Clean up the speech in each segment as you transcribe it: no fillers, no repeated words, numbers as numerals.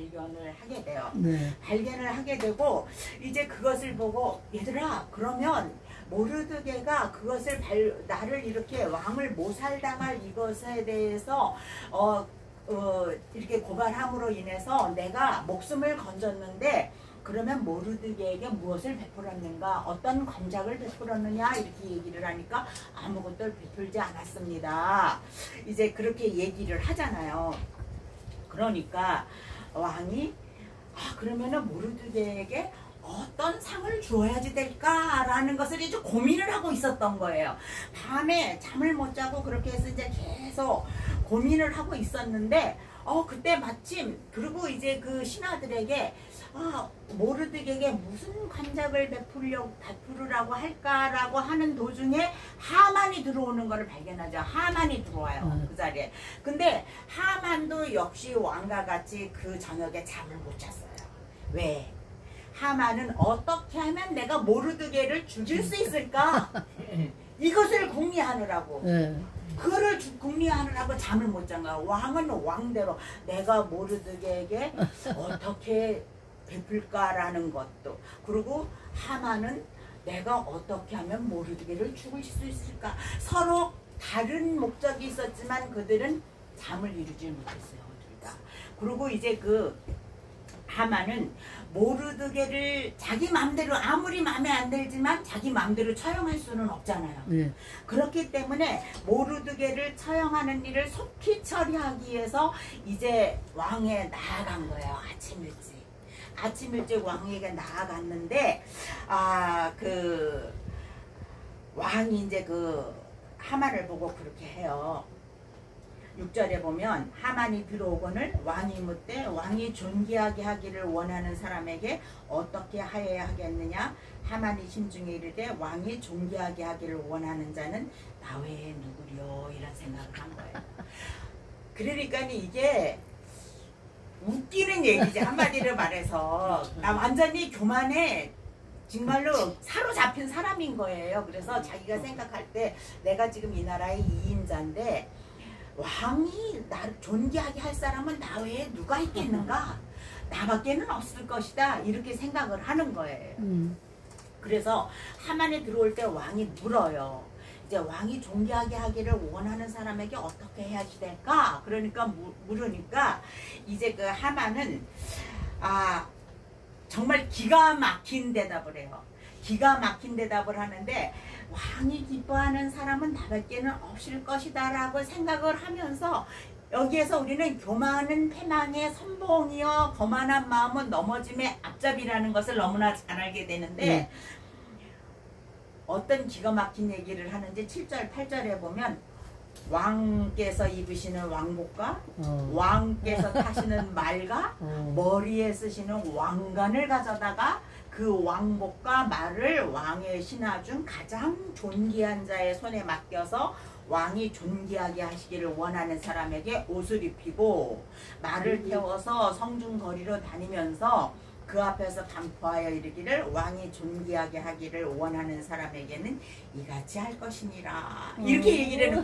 발견을 하게 돼요. 네. 발견을 하게 되고 이제 그것을 보고 얘들아 그러면 모르드게가 그것을 나를 이렇게 왕을 모살당할 이것에 대해서 이렇게 고발함으로 인해서 내가 목숨을 건졌는데 그러면 모르드게에게 무엇을 베풀었는가, 어떤 관작을 베풀었느냐 이렇게 얘기를 하니까 아무것도 베풀지 않았습니다. 이제 그렇게 얘기를 하잖아요. 그러니까 왕이 그러면은 모르드게에게 어떤 상을 주어야지 될까라는 것을 이제 고민을 하고 있었던 거예요. 밤에 잠을 못 자고 그렇게 해서 이제 계속 고민을 하고 있었는데 그때 마침 그리고 이제 그 신하들에게 모르드게에게 무슨 관작을 베풀으라고 할까라고 하는 도중에 하만이 들어오는 것을 발견하죠. 하만이 들어와요. 그 자리에. 근데 하만도 역시 왕과 같이 그 저녁에 잠을 못 잤어요. 왜? 하만은 어떻게 하면 내가 모르드게를 죽일 수 있을까? 이것을 궁리하느라고. 그를 궁리하느라고 잠을 못 잔 거야. 왕은 왕대로 내가 모르드게에게 어떻게 베풀까라는 것도, 그리고 하만은 내가 어떻게 하면 모르드게를 죽일 수 있을까. 서로 다른 목적이 있었지만 그들은 잠을 이루지 못했어요. 둘 다. 그리고 이제 그 하만은 모르드게를 자기 마음대로, 아무리 마음에 안 들지만 자기 마음대로 처형할 수는 없잖아요. 그렇기 때문에 모르드게를 처형하는 일을 속히 처리하기 위해서 이제 왕에 나아간 거예요. 아침 일찍 왕에게 나아갔는데 그 왕이 이제 그 하만을 보고 그렇게 해요. 6절에 보면 하만이 들어오거늘 왕이 묻되 왕이 존귀하게 하기를 원하는 사람에게 어떻게 하여야 하겠느냐. 하만이 심중에 이르되 왕이 존귀하게 하기를 원하는 자는 나 외에 누구려, 이런 생각을 한 거예요. 그러니까 이게 웃기는 얘기지. 한마디로 말해서 나 완전히 교만에 정말로 사로잡힌 사람인 거예요. 그래서 자기가 생각할 때 내가 지금 이 나라의 2인자인데 왕이 나를 존귀하게 할 사람은 나 외에 누가 있겠는가? 나밖에는 없을 것이다. 이렇게 생각을 하는 거예요. 그래서 하만에 들어올 때 왕이 물어요. 이제 왕이 존귀하게 하기를 원하는 사람에게 어떻게 해야지 될까? 그러니까 물으니까 이제 그 하만은 정말 기가 막힌 대답을 해요. 기가 막힌 대답을 하는데 왕이 기뻐하는 사람은 나밖에는 없을 것이다 라고 생각을 하면서, 여기에서 우리는 교만은 패망의 선봉이여 거만한 마음은 넘어짐의 앞잡이라는 것을 너무나 잘 알게 되는데 어떤 기가 막힌 얘기를 하는지 7절 8절에 보면 왕께서 입으시는 왕복과 왕께서 타시는 말과 머리에 쓰시는 왕관을 가져다가 그 왕복과 말을 왕의 신하 중 가장 존귀한 자의 손에 맡겨서 왕이 존귀하게 하시기를 원하는 사람에게 옷을 입히고 말을 태워서 성중 거리로 다니면서 그 앞에서 반포하여 이르기를 왕이 존귀하게 하기를 원하는 사람에게는 이같이 할 것이니라. 이렇게 얘기를 해요.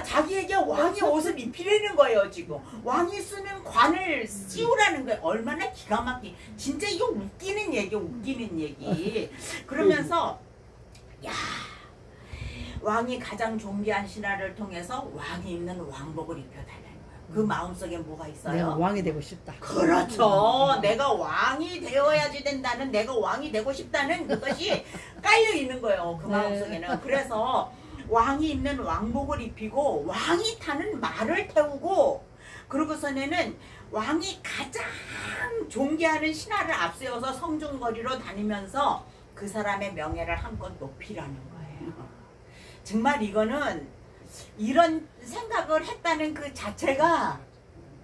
자기에게 왕이 옷을 입히려는 거예요. 지금 왕이 쓰는 관을 씌우라는 거예요. 얼마나 기가 막히, 진짜 이거 웃기는 얘기. 그러면서 야, 왕이 가장 존귀한 신하를 통해서 왕이 입는 왕복을 입혀달라. 그 마음속에 뭐가 있어요? 내가 왕이 되고 싶다. 그렇죠. 내가 왕이 되어야지 된다는, 내가 왕이 되고 싶다는 그것이 깔려 있는 거예요. 그 마음속에는. 그래서 왕이 입는 왕복을 입히고 왕이 타는 말을 태우고, 그러고서는 왕이 가장 존귀하는 신하를 앞세워서 성중거리로 다니면서 그 사람의 명예를 한껏 높이라는 거예요. 정말 이거는 이런 생각을 했다는 그 자체가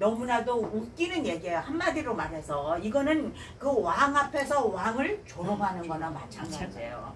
너무나도 웃기는 얘기예요. 한마디로 말해서 이거는 그 왕 앞에서 왕을 조롱하는 거나 마찬가지예요.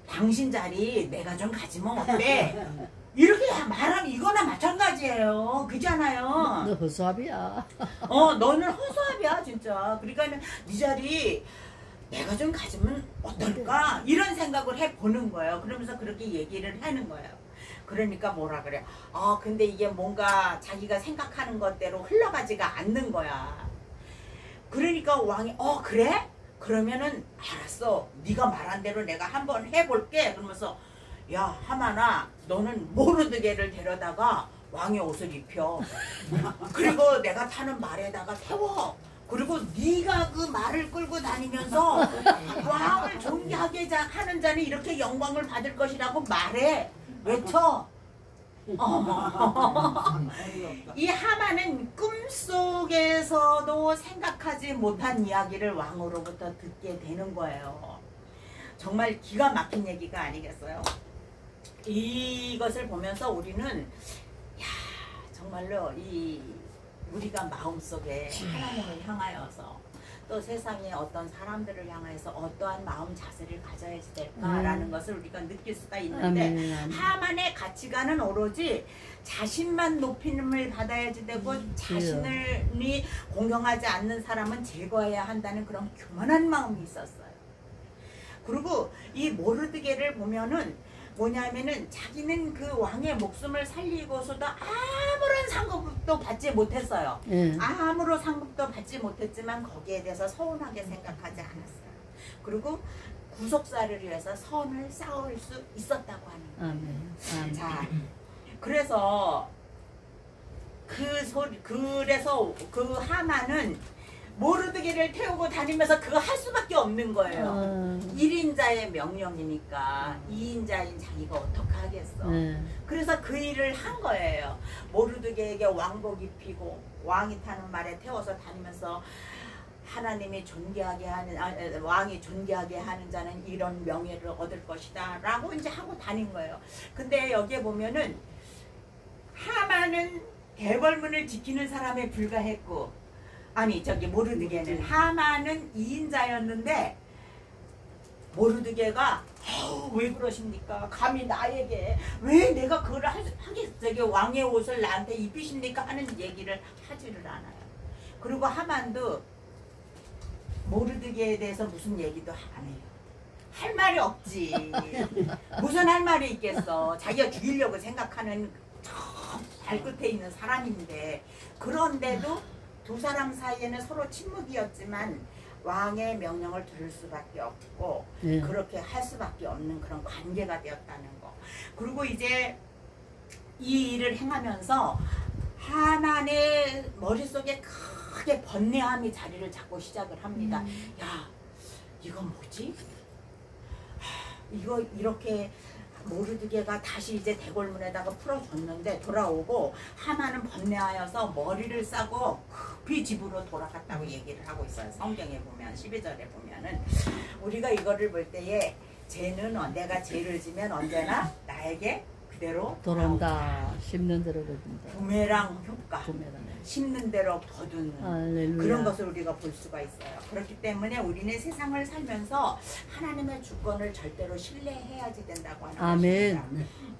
당신 자리 내가 좀 가지면 어때? 이렇게 말하면 이거나 마찬가지예요. 그잖아요. 너 허수아비야. 너는 허수아비야 진짜. 그러니까 네 자리 내가 좀 가지면 어떨까? 이런 생각을 해보는 거예요. 그러면서 그렇게 얘기를 하는 거예요. 그러니까 뭐라 그래. 근데 이게 뭔가 자기가 생각하는 것대로 흘러가지가 않는 거야. 그러니까 왕이 그래? 그러면은 알았어. 네가 말한 대로 내가 한번 해볼게. 그러면서 야 하만아 너는 모르드게를 데려다가 왕의 옷을 입혀. 그리고 내가 타는 말에다가 태워. 그리고 네가 그 말을 끌고 다니면서 왕을 존귀하게 하는 자는 이렇게 영광을 받을 것이라고 말해. 외쳐. 이 하만은 꿈속에서도 생각하지 못한 이야기를 왕으로부터 듣게 되는 거예요. 정말 기가 막힌 얘기가 아니겠어요? 이것을 보면서 우리는 정말로 우리가 마음속에 하나님을 향하여서 또 세상에 어떤 사람들을 향해서 어떠한 마음 자세를 가져야 될까라는 것을 우리가 느낄 수가 있는데 하만의 가치관은 오로지 자신만 높임을 받아야지 되고 자신을 공경하지 않는 사람은 제거해야 한다는 그런 교만한 마음이 있었어요. 그리고 이 모르드게를 보면은 뭐냐면은 자기는 그 왕의 목숨을 살리고서도 아무런 상급도 받지 못했어요. 아무런 상급도 받지 못했지만 거기에 대해서 서운하게 생각하지 않았어요. 그리고 구속사를 위해서 선을 쌓을 수 있었다고 하는 거예요. 자, 그래서 그래서 그 하만은 모르드게를 태우고 다니면서 그거 할 수밖에 없는 거예요. 1인자의 명령이니까 2인자인 자기가 어떻게 하겠어. 그래서 그 일을 한 거예요. 모르드게에게 왕복 입히고 왕이 타는 말에 태워서 다니면서 하나님이 존귀하게 하는 왕이 존귀하게 하는 자는 이런 명예를 얻을 것이다 라고 이제 하고 다닌 거예요. 근데 여기에 보면은 하만은 대궐문을 지키는 사람에 불과했고 모르드게는 하만은 2인자였는데 모르드게가 왜 그러십니까? 감히 나에게 왜 내가 그걸 왕의 옷을 나한테 입히십니까? 하는 얘기를 하지를 않아요. 그리고 하만도 모르드게에 대해서 무슨 얘기도 안 해요. 할 말이 없지. 무슨 할 말이 있겠어. 자기가 죽이려고 생각하는 저 발끝에 있는 사람인데 그런데도 두 사람 사이에는 서로 침묵이었지만 왕의 명령을 들을 수밖에 없고 그렇게 할 수밖에 없는 그런 관계가 되었다는 거. 그리고 이제 이 일을 행하면서 하만의 머릿속에 크게 번뇌함이 자리를 잡고 시작을 합니다. 야, 이건 뭐지? 이거 이렇게 모르드게가 다시 이제 대궐문에다가 풀어줬는데 돌아오고 하만은 번뇌하여서 머리를 싸고 급히 집으로 돌아갔다고 얘기를 하고 있어요. 성경에 보면 12절에 보면은 우리가 이거를 볼 때에 죄는 내가 죄를 지면 언제나 나에게 그대로 돌아온다. 심는 대로 거둔다. 부메랑 효과. 심는 대로 거두는 할렐루야. 그런 것을 우리가 볼 수가 있어요. 그렇기 때문에 우리는 세상을 살면서 하나님의 주권을 절대로 신뢰해야지 된다고 하는 것입니다.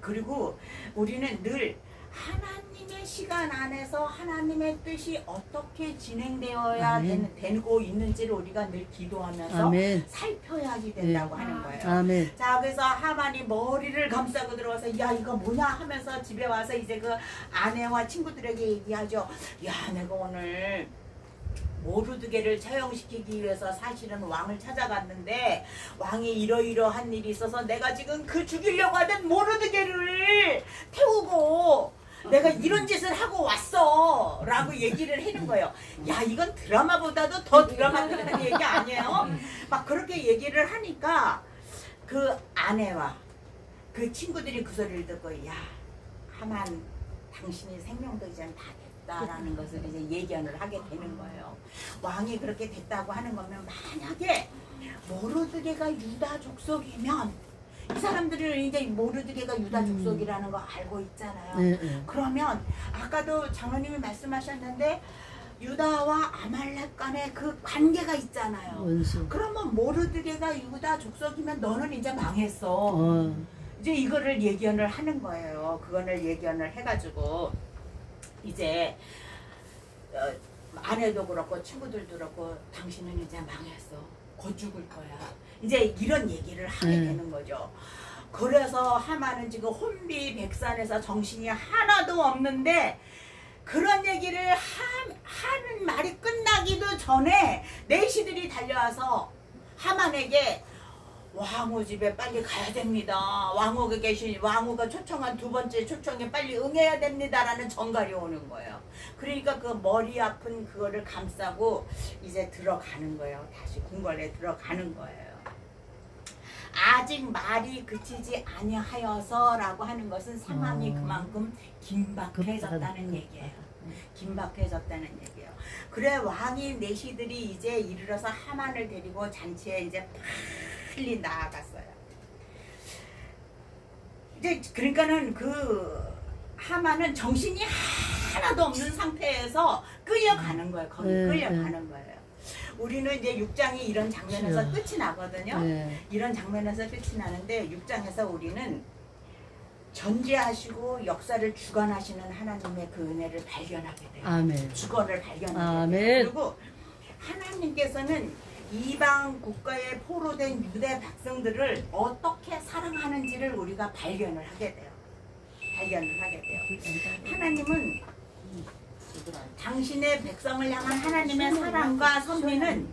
그리고 우리는 늘 하나님의 시간 안에서 하나님의 뜻이 어떻게 진행되어야 되고 있는지를 우리가 늘 기도하면서 살펴야지 된다고 하는 거예요. 자, 그래서 하만이 머리를 감싸고 들어와서 야 이거 뭐냐 하면서 집에 와서 이제 그 아내와 친구들에게 얘기하죠. 야 내가 오늘 모르드게를 처형시키기 위해서 사실은 왕을 찾아갔는데 왕이 이러이러한 일이 있어서 내가 지금 그 죽이려고 하던 모르드게를 태우고 내가 이런 짓을 하고 왔어 라고 얘기를 해는 거예요. 야 이건 드라마보다도 더 드라마틱한 얘기 아니에요? 막 그렇게 얘기를 하니까 그 아내와 그 친구들이 그 소리를 듣고 야 하만 당신이 생명도 이제는 다 됐다라는 것을 이제 예견을 하게 되는 거예요. 왕이 그렇게 됐다고 하는 거면 만약에 모르드게가 유다 족속이면 이 사람들은 이제 모르드게가 유다 족속이라는 거 알고 있잖아요. 그러면 아까도 장로님이 말씀하셨는데 유다와 아말렉 간의 그 관계가 있잖아요. 그러면 모르드게가 유다 족속이면 너는 이제 망했어. 이제 이거를 예견을 하는 거예요. 그거를 예견을 해가지고 이제 아내도 그렇고 친구들도 그렇고 당신은 이제 망했어. 곧 죽을 거야. 이제 이런 얘기를 하게 되는 거죠. 그래서 하만은 지금 혼비백산에서 정신이 하나도 없는데 그런 얘기를 하는 말이 끝나기도 전에 내시들이 달려와서 하만에게 왕후 집에 빨리 가야 됩니다. 왕후가 초청한 두 번째 초청에 빨리 응해야 됩니다라는 전갈이 오는 거예요. 그러니까 그 머리 아픈 그거를 감싸고 이제 들어가는 거예요. 다시 궁궐에 들어가는 거예요. 아직 말이 그치지 아니하여서라고 하는 것은 상황이 그만큼 긴박해졌다는 얘기예요. 긴박해졌다는 얘기예요. 그래 왕이 내시들이 이제 이르러서 하만을 데리고 잔치에 이제 빨리 나아갔어요. 이제 그러니까는 그 하만은 정신이 하나도 없는 상태에서 끌려가는 거예요. 거기 끌려가는 거예요. 우리는 이제 6장이 이런 장면에서 끝이 나거든요. 이런 장면에서 끝이 나는데 6장에서 우리는 전제하시고 역사를 주관하시는 하나님의 그 은혜를 발견하게 돼요. 아멘. 주권을 발견하게 아멘. 돼요. 그리고 하나님께서는 이방 국가에 포로된 유대 백성들을 어떻게 사랑하는지를 우리가 발견을 하게 돼요. 하나님은 당신의 백성을 향한 하나님의 사랑과 섭리는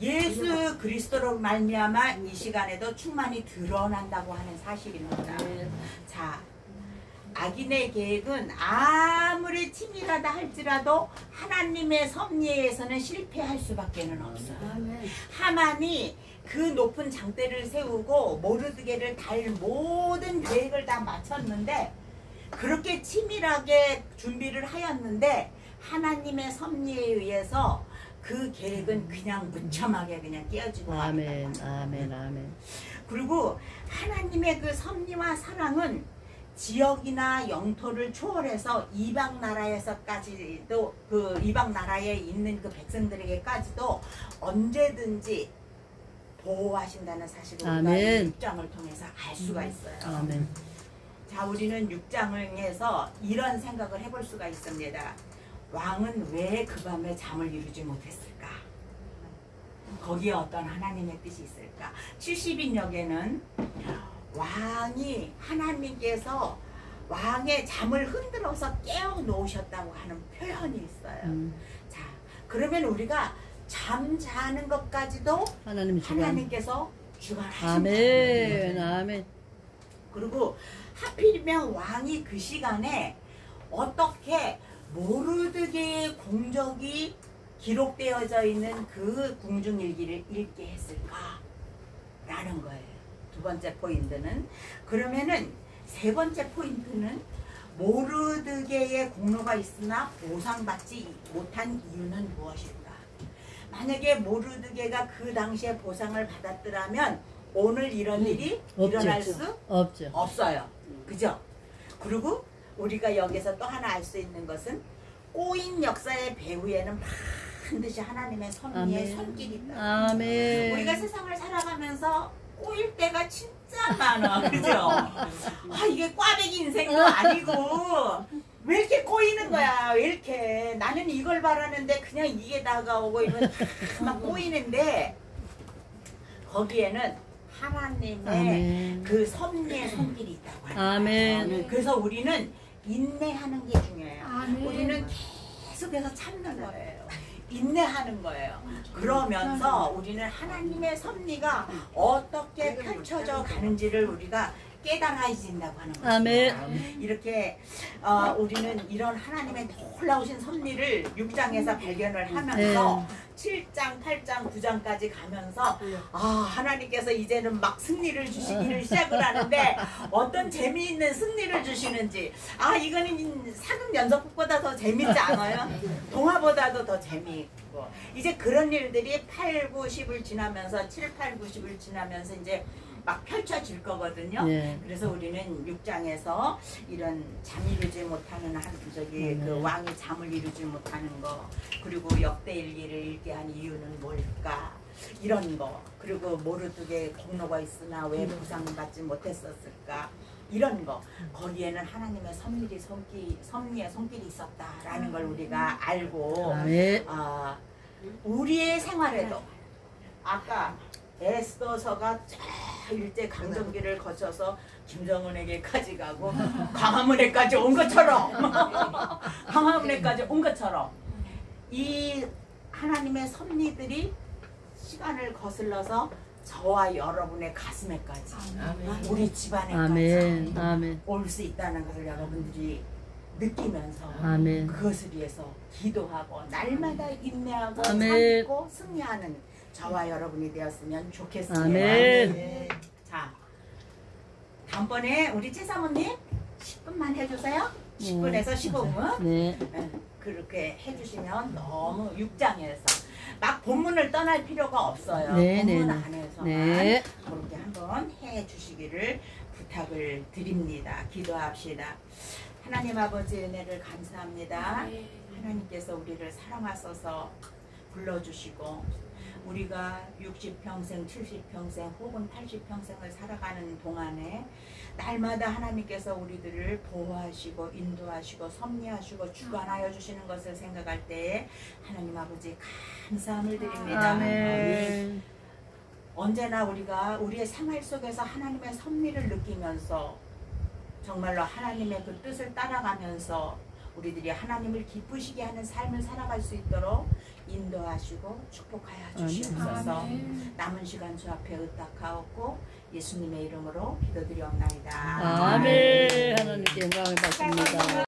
예수 그리스도로 말미암아 이 시간에도 충만히 드러난다고 하는 사실입니다. 자, 악인의 계획은 아무리 치밀하다 할지라도 하나님의 섭리에서는 실패할 수밖에 없어요. 하만이 그 높은 장대를 세우고 모르드게를 달 모든 계획을 다 마쳤는데 그렇게 치밀하게 준비를 하였는데 하나님의 섭리에 의해서 그 계획은 그냥 무참하게 그냥 깨어지고 아멘. 아멘. 아멘. 그리고 하나님의 그 섭리와 사랑은 지역이나 영토를 초월해서 이방 나라에서까지도 그 이방 나라에 있는 그 백성들에게까지도 언제든지 보호하신다는 사실을 우리가 이 6장을 통해서 알 수가 있어요. 아멘. 자, 우리는 6장에서 이런 생각을 해볼 수가 있습니다. 왕은 왜 그 밤에 잠을 이루지 못했을까? 거기에 어떤 하나님의 뜻이 있을까? 70인역에는 왕이 하나님께서 왕의 잠을 흔들어서 깨워 놓으셨다고 하는 표현이 있어요. 자, 그러면 우리가 잠자는 것까지도 하나님께서 주관하신다. 아멘. 아멘. 그리고 하필이면 왕이 그 시간에 어떻게 모르드게의 공적이 기록되어져 있는 그 궁중일기를 읽게 했을까? 라는 거예요. 두 번째 포인트는. 그러면은 세 번째 포인트는 모르드게의 공로가 있으나 보상받지 못한 이유는 무엇일까? 만약에 모르드게가 그 당시에 보상을 받았더라면 오늘 이런 일이 일어날 수 없어요. 그죠? 그리고 우리가 여기서 또 하나 알 수 있는 것은 꼬인 역사의 배후에는 반드시 하나님의 섭리의 손길이 있다. 아멘. 우리가 세상을 살아가면서 꼬일 때가 진짜 많아. 그죠? 아, 이게 꽈배기 인생도 아니고 왜 이렇게 꼬이는 거야? 왜 이렇게 나는 이걸 바라는데 그냥 이게 다가오고 이러면 막 꼬이는데 거기에는 하나님의 아멘. 그 섭리의 손길이 있다고 하는 아멘. 거예요. 그래서 우리는 인내하는 게 중요해요. 아멘. 우리는 계속해서 참는 거예요. 인내하는 거예요. 그러면서 우리는 하나님의 섭리가 어떻게 펼쳐져 가는지를 우리가 깨달아진다고 하는 거죠. 아멘. 이렇게 우리는 이런 하나님의 놀라우신 섭리를 6장에서 발견을 하면서 7장, 8장, 9장까지 가면서 하나님께서 이제는 막 승리를 주시기를 시작을 하는데 어떤 재미있는 승리를 주시는지 이거는 사극 연속극보다 더 재밌지 않아요? 동화보다도 더 재미있고 이제 그런 일들이 8, 9, 10을 지나면서 7, 8, 9, 10을 지나면서 이제 막 펼쳐질 거거든요. 그래서 우리는 6장에서 이런 잠 이루지 못하는 그 왕이 잠을 이루지 못하는 거, 그리고 역대일기를 읽게 한 이유는 뭘까? 이런 거, 그리고 모르드게 공로가 있으나 왜 보상받지 못했었을까? 이런 거, 거기에는 하나님의 섭리의 손길이 있었다라는 걸 우리가 알고 우리의 생활에도 아까 애써서가 쫙 일제 강점기를 거쳐서 김정은에게까지 가고 광화문에까지 온 것처럼 광화문에까지 온 것처럼 이 하나님의 섭리들이 시간을 거슬러서 저와 여러분의 가슴에까지 우리 집안에까지 아멘. 아멘. 올 수 있다는 것을 여러분들이 느끼면서 아멘. 그것을 위해서 기도하고 날마다 인내하고 아멘. 참고 승리하는 저와 여러분이 되었으면 좋겠습니다. 아멘. 자, 다음번에 우리 찌사모님 10분만 해주세요. 10분에서 15분. 네. 그렇게 해주시면 너무 6장에서 막 본문을 떠날 필요가 없어요. 네, 본문 네, 안에서만 네. 그렇게 한번 해주시기를 부탁을 드립니다. 기도합시다. 하나님 아버지 은혜를 감사합니다. 하나님께서 우리를 사랑하셔서 불러주시고 우리가 60평생, 70평생 혹은 80평생을 살아가는 동안에 날마다 하나님께서 우리들을 보호하시고 인도하시고 섭리하시고 주관하여 주시는 것을 생각할 때에 하나님 아버지 감사함을 드립니다. 아멘. 언제나 우리가 우리의 생활 속에서 하나님의 섭리를 느끼면서 정말로 하나님의 그 뜻을 따라가면서 우리들이 하나님을 기쁘시게 하는 삶을 살아갈 수 있도록 인도하시고 축복하여 주시옵소서. 남은 시간 주 앞에 의탁하옵고 예수님의 이름으로 기도드리옵나이다. 아멘. 하나님께 영광을 받습니다.